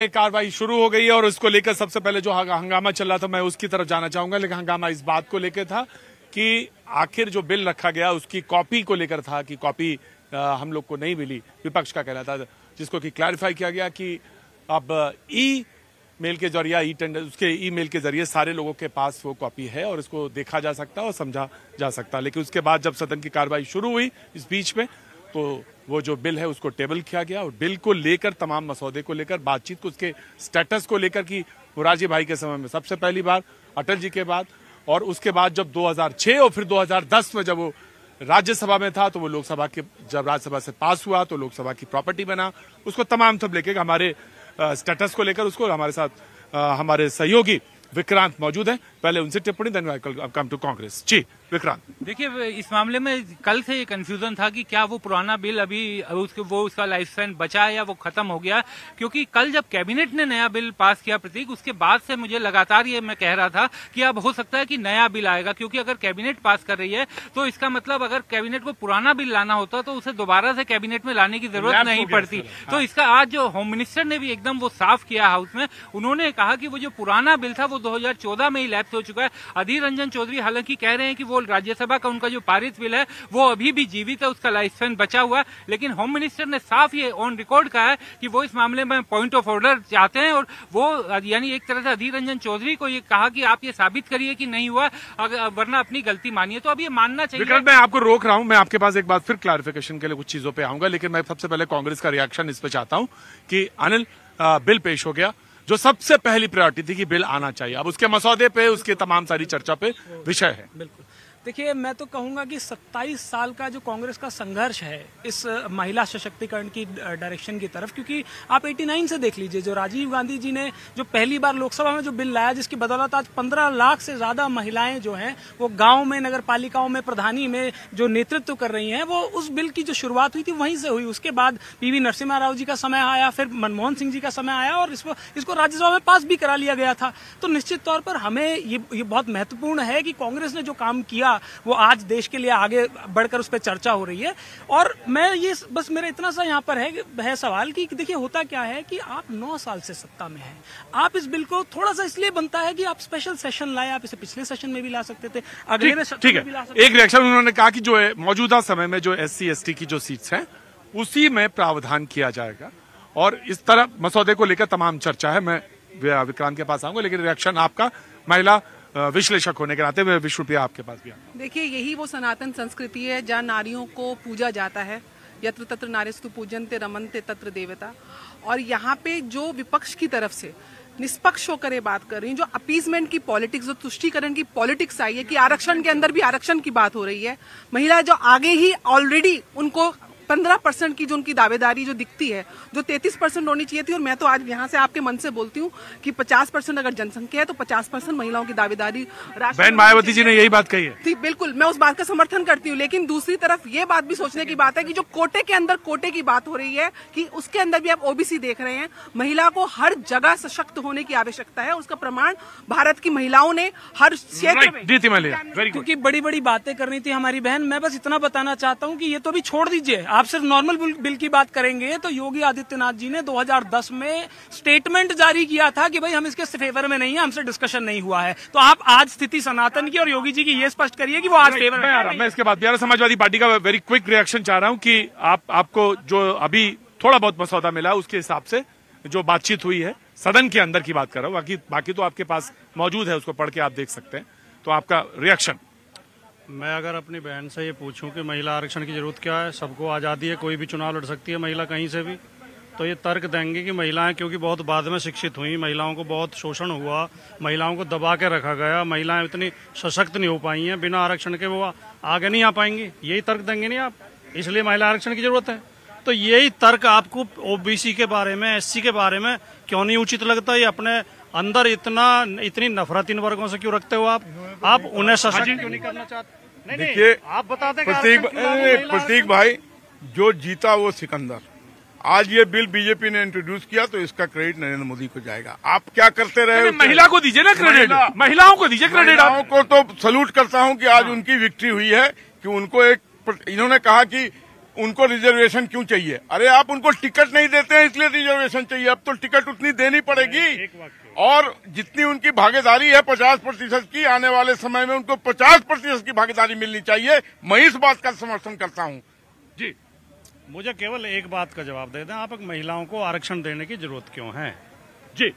कार्रवाई शुरू हो गई है और इसको लेकर सबसे पहले जो हंगामा चल रहा था मैं उसकी तरफ जाना चाहूंगा। लेकिन हंगामा इस बात को लेकर था कि आखिर जो बिल रखा गया उसकी कॉपी को लेकर था कि कॉपी हम लोग को नहीं मिली, विपक्ष का कहना था, जिसको कि क्लैरिफाई किया गया कि अब ई मेल के जरिए उसके ईमेल के जरिए सारे लोगों के पास वो कॉपी है और इसको देखा जा सकता है और समझा जा सकता है। लेकिन उसके बाद जब सदन की कार्रवाई शुरू हुई इस बीच में, तो वो जो बिल है उसको टेबल किया गया और बिल को लेकर, तमाम मसौदे को लेकर बातचीत को, उसके स्टेटस को लेकर कि मोरारजी भाई के समय में सबसे पहली बार, अटल जी के बाद, और उसके बाद जब 2006 और फिर 2010 में जब वो राज्यसभा में था तो वो लोकसभा के, जब राज्यसभा से पास हुआ तो लोकसभा की प्रॉपर्टी बना, उसको तमाम सब लेके हमारे स्टेटस को लेकर उसको हमारे साथ हमारे सहयोगी विक्रांत मौजूद हैं। पहले उनसे टिप्पणी, then I come to Congress. Ji Vikrant, देखिए इस मामले में कल से ये कंफ्यूजन था कि क्या वो पुराना बिल अभी उसका लाइफ स्पैन बचा है या वो खत्म हो गया, क्योंकि कल जब कैबिनेट ने नया बिल पास किया प्रतीक, उसके बाद से मुझे लगातार ये मैं कह रहा था कि अब हो सकता है कि नया बिल आएगा, क्योंकि अगर कैबिनेट पास कर रही है तो इसका मतलब अगर कैबिनेट को पुराना बिल लाना होता तो उसे दोबारा से कैबिनेट में लाने की जरूरत नहीं पड़ती। तो इसका आज जो होम मिनिस्टर ने भी एकदम वो साफ किया हाउस में, उन्होंने कहा कि वो जो पुराना बिल था वो 2014 में ही लैप्स हो चुका है। अधीर रंजन चौधरी हालांकि कह रहे हैं कि वो राज्यसभा का उनका जो पारित बिल है वो अभी भी जीवित है, उसका लाइफ स्पैन बचा हुआ है, लेकिन होम मिनिस्टर ने साफ ये ऑन रिकॉर्ड कहा है कि वो इस मामले में पॉइंट ऑफ ऑर्डर चाहते हैं और वो यानी एक तरह से अधीर रंजन चौधरी को ये कहा कि आप ये साबित करिए कि नहीं हुआ, वरना अपनी गलती मानिए। तो अब ये मानना चाहिए। मैं आपको रोक रहा हूं, मैं आपके पास एक बार फिर क्लैरिफिकेशन के लिए कुछ चीजों पर आऊंगा, लेकिन मैं सबसे पहले कांग्रेस का रिएक्शन इस पर चाहता हूं कि अनिल, बिल पेश हो गया, जो सबसे पहली प्रायोरिटी थी कि बिल आना चाहिए, अब उसके मसौदे पे, उसके तमाम सारी चर्चा पे विषय है। बिल्कुल, देखिए मैं तो कहूंगा कि 27 साल का जो कांग्रेस का संघर्ष है इस महिला सशक्तिकरण की डायरेक्शन की तरफ, क्योंकि आप 89 से देख लीजिए, जो राजीव गांधी जी ने जो पहली बार लोकसभा में जो बिल लाया, जिसकी बदौलत आज 15 लाख से ज्यादा महिलाएं जो हैं वो गांव में, नगर पालिकाओं में, प्रधानी में जो नेतृत्व कर रही हैं, वो उस बिल की जो शुरुआत हुई थी वहीं से हुई। उसके बाद पीवी नरसिम्हा राव जी का समय आया, फिर मनमोहन सिंह जी का समय आया और इसको राज्यसभा में पास भी करा लिया गया था। तो निश्चित तौर पर हमें ये बहुत महत्वपूर्ण है कि कांग्रेस ने जो काम किया वो आज देश के लिए आगे बढ़कर उस पर चर्चा हो रही है। और मैं ये बस मेरा इतना सा यहाँ पर है सवाल कि देखिए होता क्या है कि आप 9 साल से सत्ता में हैं, आप इस बिल को थोड़ा सा इसलिए बनता है कि आप स्पेशल सेशन लाए, आप इसे पिछले सेशन में भी ला सकते थे, अगले ठीक है। एक रिएक्शन उन्होंने कहा कि जो है मौजूदा समय में जो SC ST की जो सीट्स हैं उसी में प्रावधान किया जाएगा और इस तरह मसौदे को लेकर तमाम चर्चा है। मैं विक्रांत के पास आऊंगा, लेकिन रिएक्शन आपका महिला विश्लेषक होने के नाते, मैं विश्वप्रिया आपके पास भी आऊंगा। देखिए यही वो सनातन संस्कृति है जहाँ नारियों को पूजा जाता है, यत्र तत्र नारीस्तु पूजन्ते रमन्ते तत्र देवता। और यहाँ पे जो विपक्ष की तरफ से निष्पक्ष होकर ये बात कर रही है, जो अपीजमेंट की पॉलिटिक्स, जो तुष्टीकरण की पॉलिटिक्स आई है कि आरक्षण के अंदर भी आरक्षण की बात हो रही है, महिला जो आगे ही ऑलरेडी उनको 15% की जो उनकी दावेदारी जो दिखती है, जो 33% होनी चाहिए थी, और मैं तो आज यहाँ से आपके मन से बोलती हूँ कि 50% अगर जनसंख्या है तो 50% महिलाओं की दावेदारी। बहन मायावती जी ने यही बात कही है। बिल्कुल, मैं उस बात का समर्थन करती हूँ, लेकिन दूसरी तरफ ये बात भी सोचने की बात है कि जो कोटे के अंदर कोटे की बात हो रही है कि उसके अंदर भी आप OBC देख रहे हैं। महिला को हर जगह सशक्त होने की आवश्यकता है, उसका प्रमाण भारत की महिलाओं ने हर क्षेत्र में, क्योंकि बड़ी बड़ी बातें करनी थी हमारी बहन। मैं बस इतना बताना चाहता हूँ कि ये तो भी छोड़ दीजिए, आप सिर्फ नॉर्मल बिल की बात करेंगे तो योगी आदित्यनाथ जी ने 2010 में स्टेटमेंट जारी किया था कि भाई हम इसके फेवर में नहीं है, हमसे डिस्कशन नहीं हुआ है। तो आप आज स्थिति सनातन की और योगी जी की ये स्पष्ट करिए कि वो आज फेवर में आ रहा है। मैं इसके बाद बिहार समाजवादी पार्टी का वेरी क्विक रिएक्शन चाह रहा हूं कि आपको जो अभी थोड़ा बहुत मसौदा मिला उसके हिसाब से जो बातचीत हुई है, सदन के अंदर की बात कर रहा हूँ, बाकी तो आपके पास मौजूद है, उसको पढ़ के आप देख सकते हैं। तो आपका रिएक्शन। मैं अगर अपनी बहन से ये पूछूं कि महिला आरक्षण की जरूरत क्या है, सबको आज़ादी है, कोई भी चुनाव लड़ सकती है महिला कहीं से भी, तो ये तर्क देंगे कि महिलाएं क्योंकि बहुत बाद में शिक्षित हुई, महिलाओं को बहुत शोषण हुआ, महिलाओं को दबा के रखा गया, महिलाएं इतनी सशक्त नहीं हो पाई हैं, बिना आरक्षण के वो आगे नहीं आ पाएंगी, यही तर्क देंगे नहीं आप, इसलिए महिला आरक्षण की जरूरत है। तो यही तर्क आपको OBC के बारे में, SC के बारे में क्यों नहीं उचित लगता? ये अपने अंदर इतनी नफरत इन वर्गों से क्यों रखते हो आप उन्हें सशक्त क्यों नहीं करना चाहते? देखिए, आप बताते प्रतीक भाई, जो जीता वो सिकंदर। आज ये बिल बीजेपी ने इंट्रोड्यूस किया तो इसका क्रेडिट नरेंद्र मोदी को जाएगा। आप क्या करते रहे? महिला को दीजिए ना क्रेडिट, महिलाओं को दीजिए क्रेडिट। महिलाओं को तो सल्यूट करता हूं कि आज उनकी विक्ट्री हुई है कि उनको एक, इन्होंने कहा कि उनको रिजर्वेशन क्यों चाहिए? अरे आप उनको टिकट नहीं देते हैं इसलिए रिजर्वेशन चाहिए। अब तो टिकट उतनी देनी पड़ेगी और जितनी उनकी भागीदारी है 50% की, आने वाले समय में उनको 50% की भागीदारी मिलनी चाहिए। मैं इस बात का समर्थन करता हूँ। जी, मुझे केवल एक बात का जवाब दे दें, आप महिलाओं को आरक्षण देने की जरूरत क्यों है? जी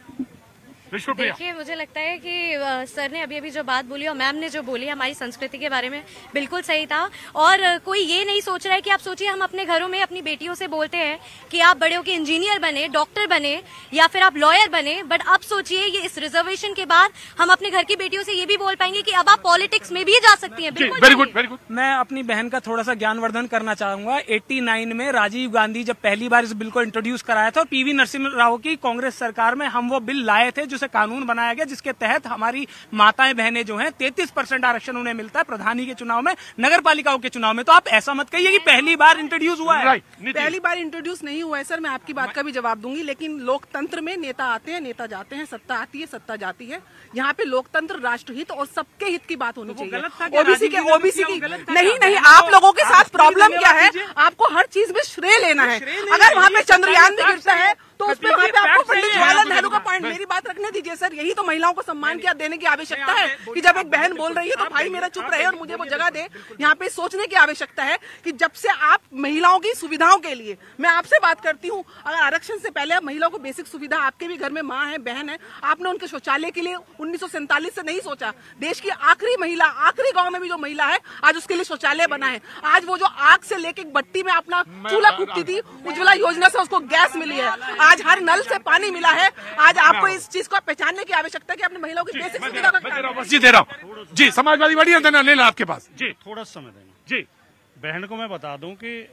विष्णुप्रिया। देखिए, मुझे लगता है कि सर ने अभी जो बात बोली और मैम ने जो बोली हमारी संस्कृति के बारे में बिल्कुल सही था। और कोई ये नहीं सोच रहा है कि आप सोचिए, हम अपने घरों में अपनी बेटियों से बोलते हैं कि आप बड़े होकर इंजीनियर बने, डॉक्टर बने या फिर आप लॉयर बने, बट अब सोचिए ये इस रिजर्वेशन के बाद हम अपने घर की बेटियों से ये भी बोल पाएंगे कि अब आप पॉलिटिक्स में भी जा सकती हैं। Very good, very good. मैं अपनी बहन का थोड़ा सा ज्ञानवर्धन करना चाहूंगा। 89 में राजीव गांधी जब पहली बार इस बिल को इंट्रोड्यूस कराया था और पीवी नरसिम्हा राव की कांग्रेस सरकार में हम वो बिल लाए थे जिसे कानून बनाया गया, जिसके तहत हमारी माताएं बहनें जो हैं 33% आरक्षण उन्हें मिलता है प्रधानी के चुनाव में, नगर पालिकाओं के चुनाव में। तो आप ऐसा मत कहिए कि पहली बार इंट्रोड्यूस हुआ है। पहली बार इंट्रोड्यूस नहीं हुआ है सर, मैं आपकी बात का भी जवाब दूंगी। लेकिन लोकतंत्र में नेता आते हैं, नेता जाते हैं, सत्ता आती है, सत्ता जाती है। यहाँ पे लोकतंत्र, राष्ट्रहित और सबके हित की बात होनी चाहिए। ओबीसी की नहीं, आप लोगों के साथ प्रॉब्लम क्या है? आपको हर चीज में श्रेय लेना है। अगर वहाँ पे चंद्रयान भी गिरता है तो उसमें वहाँ पे आपको पंडित जवाहरलाल नेहरू का पॉइंट, मेरी बात रखने दीजिए सर। यही तो महिलाओं को सम्मान क्या देने की आवश्यकता है कि जब एक बहन बोल रही है तो भाई मेरा चुप रहे और मुझे वो जगह दे। यहाँ पे सोचने की आवश्यकता है कि जब से आप महिलाओं की सुविधाओं के लिए, मैं आपसे बात करती हूँ, अगर आरक्षण से पहले आप महिलाओं को बेसिक सुविधा, आपके भी घर में माँ है, बहन है, आपने उनके शौचालय के लिए 1947 से नहीं सोचा। देश की आखिरी महिला, आखिरी गाँव में भी जो महिला है आज उसके लिए शौचालय बना है। आज वो जो आग से लेके भट्टी में अपना चूल्हा फूकती थी, उज्ज्वला योजना से उसको गैस मिली है। आज हर नल से पानी मिला है। आज आपको इस चीज को पहचानने की आवश्यकता है कि अपने महिलाओं की बेसिक सुविधा का जी दे रहा हूँ। जी, समाजवादी पार्टी अनिल आपके पास। जी, थोड़ा समय देना। जी, बहन को मैं बता दूं कि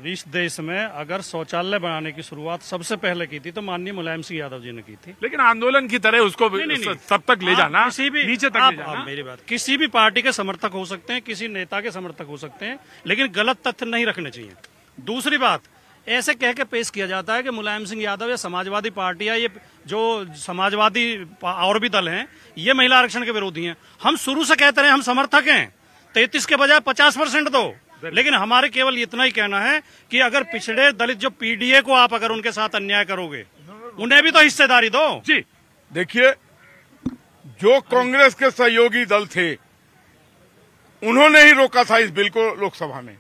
इस देश में अगर शौचालय बनाने की शुरुआत सबसे पहले की थी तो माननीय मुलायम सिंह यादव जी ने की थी। लेकिन आंदोलन की तरह उसको सब तक ले जाना, किसी भी नीचे तक ले जाना। मेरी बात, किसी भी पार्टी के समर्थक हो सकते हैं, किसी नेता के समर्थक हो सकते हैं, लेकिन गलत तथ्य नहीं रखने चाहिए। दूसरी बात, ऐसे कह के पेश किया जाता है कि मुलायम सिंह यादव या समाजवादी पार्टी या ये जो समाजवादी और भी दल हैं ये महिला आरक्षण के विरोधी हैं। हम शुरू से कहते रहे हम समर्थक हैं, 33 के बजाय 50% दो। लेकिन हमारे केवल इतना ही कहना है कि अगर पिछड़े दलित जो पीडीए को आप अगर उनके साथ अन्याय करोगे, उन्हें भी तो हिस्सेदारी दो। जी, देखिए, जो कांग्रेस के सहयोगी दल थे उन्होंने ही रोका था इस बिल को लोकसभा में।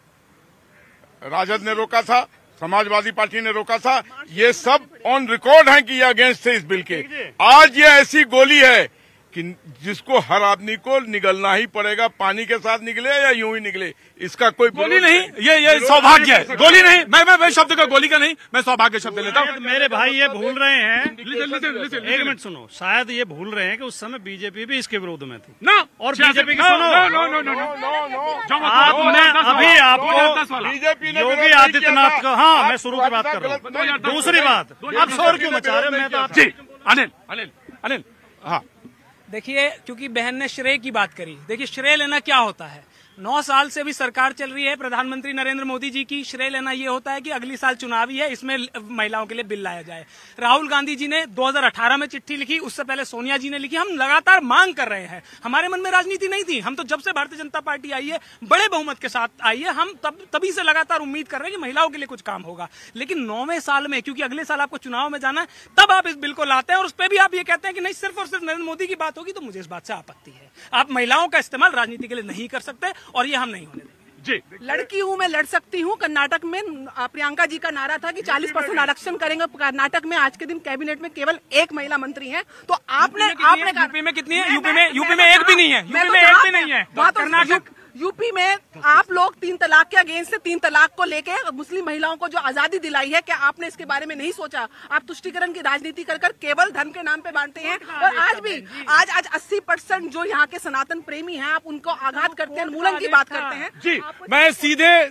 राजद ने रोका था, समाजवादी पार्टी ने रोका था। ये सब ऑन रिकॉर्ड है कि ये अगेंस्ट थे इस बिल के। आज ये ऐसी गोली है कि जिसको हर आदमी को निगलना ही पड़ेगा, पानी के साथ निकले या यूं ही निकले, इसका कोई गोली नहीं, ये सौभाग्य है। गोली नहीं, मैं शब्द का गोली का नहीं, मैं सौभाग्य शब्द लेता हूँ। मेरे भाई ये भूल रहे हैं, एक मिनट सुनो, शायद ये भूल रहे हैं कि उस समय बीजेपी भी इसके विरोध में थी ना। और बीजेपी की सुनो, अभी आपको बीजेपी ने योगी आदित्यनाथ का, हाँ मैं शुरू की बात कर रहा हूँ। दूसरी बात, आप शोर क्यों मचा रहे हो? मैं तो जी, अनिल, हाँ, देखिए, क्योंकि बहन ने श्रेय की बात करी, देखिए श्रेय लेना क्या होता है। 9 साल से भी सरकार चल रही है प्रधानमंत्री नरेंद्र मोदी जी की। श्रेय लेना ये होता है कि अगली साल चुनावी है, इसमें महिलाओं के लिए बिल लाया जाए। राहुल गांधी जी ने 2018 में चिट्ठी लिखी, उससे पहले सोनिया जी ने लिखी। हम लगातार मांग कर रहे हैं। हमारे मन में राजनीति नहीं थी, हम तो जब से भारतीय जनता पार्टी आई है बड़े बहुमत के साथ आई है, हम तभी से लगातार उम्मीद कर रहे हैं कि महिलाओं के लिए कुछ काम होगा। लेकिन 9वें साल में, क्योंकि अगले साल आपको चुनाव में जाना है, तब आप इस बिल को लाते हैं और उस पर भी आप ये कहते हैं कि नहीं सिर्फ और सिर्फ नरेंद्र मोदी की बात होगी। तो मुझे इस बात से आपत्ति है। आप महिलाओं का इस्तेमाल राजनीति के लिए नहीं कर सकते और ये हम नहीं होने देंगे। जी, लड़की हूँ, मैं लड़ सकती हूँ। कर्नाटक में प्रियंका जी का नारा था कि 40% आरक्षण करेंगे। कर्नाटक में आज के दिन कैबिनेट में केवल एक महिला मंत्री है। तो आपने यूपी में कितनी है? यूपी में एक भी नहीं है। यूपी में एक भी नहीं है। कर्नाटक, यूपी में आप लोग 3 तलाक के अगेंस्ट से 3 तलाक को लेके मुस्लिम महिलाओं को जो आजादी दिलाई है, क्या आपने इसके बारे में नहीं सोचा? आप तुष्टीकरण की राजनीति कर केवल धर्म के नाम पे बांटते हैं। और आज भी आज 80% जो यहाँ के सनातन प्रेमी हैं, आप उनको आघात करते हैं, उन्मूलन की बात करते हैं। जी, मैं सीधे